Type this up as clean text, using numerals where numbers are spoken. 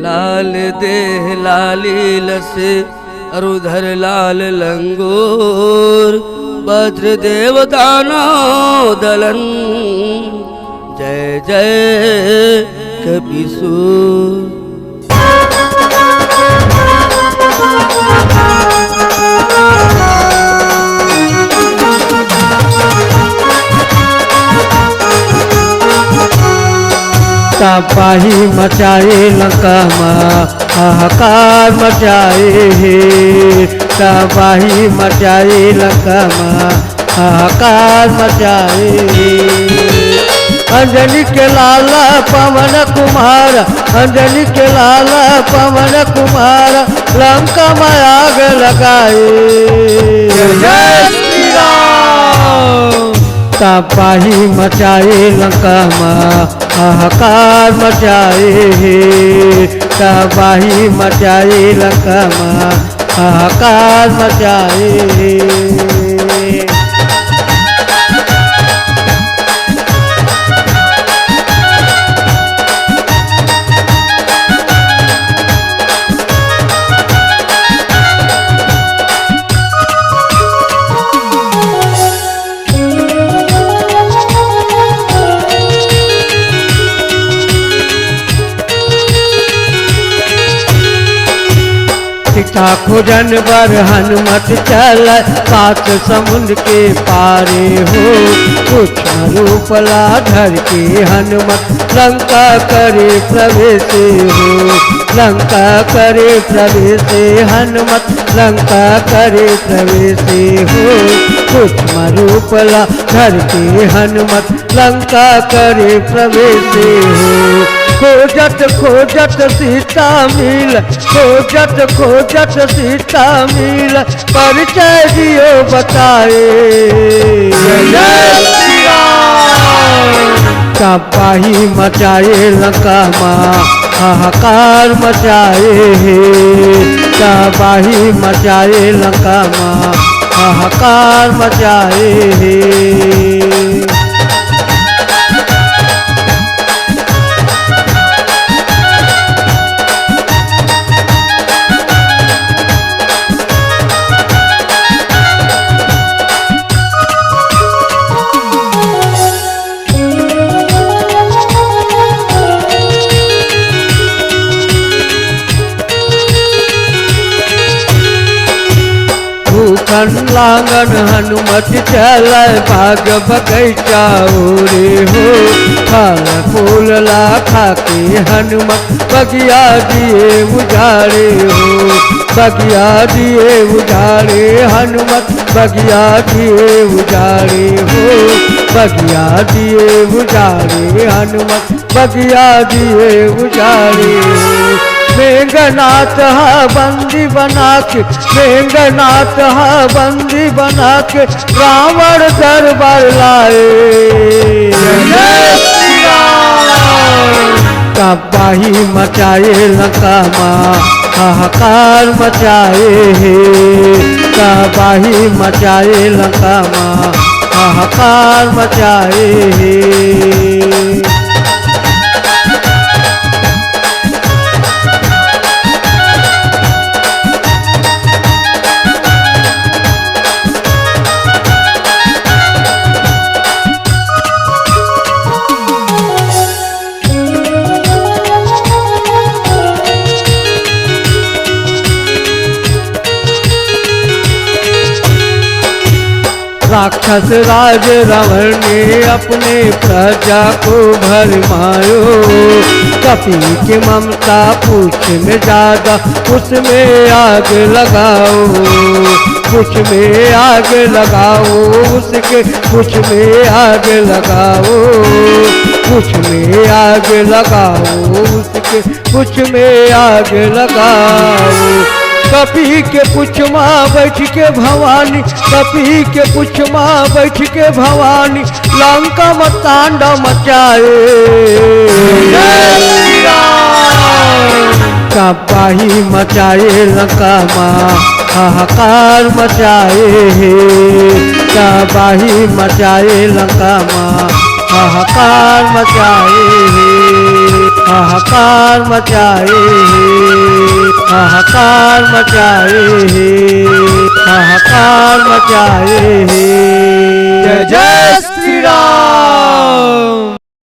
लाल देह लाली लसे अरुधर लाल लंगूर वज्र देव दानव दलन जय जय कपिसूर। तबाही मचाए लंका में हाहाकार मचाए हे, तबाही मचाए लंका में हाहाकार मचाए हे। अंजनी के लाला पवन कुमार, अंजनी के लाला पवन कुमार लंका में आग लगाए। जय श्री राम। तबाही मचाए लंका में हाहाकार मचाए हे, तबाही मचाए लंका में हाहाकार मचाए हे। सीता खोजन बर हनुमत चल सात समुद्र के पारे हो, सूक्ष्म रूप धर के हनुमत लंका करे प्रवेश हो, लंका करे प्रवेश हनुमत लंका करे प्रवेश हो, सूक्ष्म रूप धर के हनुमत लंका करे प्रवेश हो। खोजत खोजत सीता मिल, खोजत खोजत सीता मिल परिचय दियो बताए। तबाही मचाए लंका में हाहाकार मचाए हे, तबाही मचाए लंका में हाहाकार मचाए हे। लांगन हनुमत चल भाग बगैचा ओरे हो, फल फूल लाखा के हनुमत बगिया दिए उजाड़े हो, बगिया दिए उजाड़े हनुमत बगिया दिए उजाड़े हो, बगिया दिए उजाड़े हनुमत बगिया दिए उजाड़े हो। मेघनाथ हा बंदी बना के, मेघनाथ हा बंदी बना के रावण दरबार लाए। तबाही मचाए लंका में हाहाकार मचाए हे, तबाही मचाए लंका में हाहाकार मचाए हे। राक्षस राज रावण ने अपने प्रजा को भरमायो, कपि की ममता पूछ में ज्यादा उसमें आग लगाओ, कुछ में आग लगाओ उसके कुछ में आग लगाओ, कुछ में आग लगाओ उसके कुछ में आग लगाओ। कपी के पुछ माँ बैठ के भवानी, कपी के पुछ माँ बैठ के भवानी लंका में तांडव मचाए। तबाही मचाए लंका में हाहाकार मचाए हे, तबाही मचाए लंका में हाहाकार मचाए हे, हाहाकार मचाए हैं, हाहाकार मचाए हैं, हाहाकार मचाए हैं।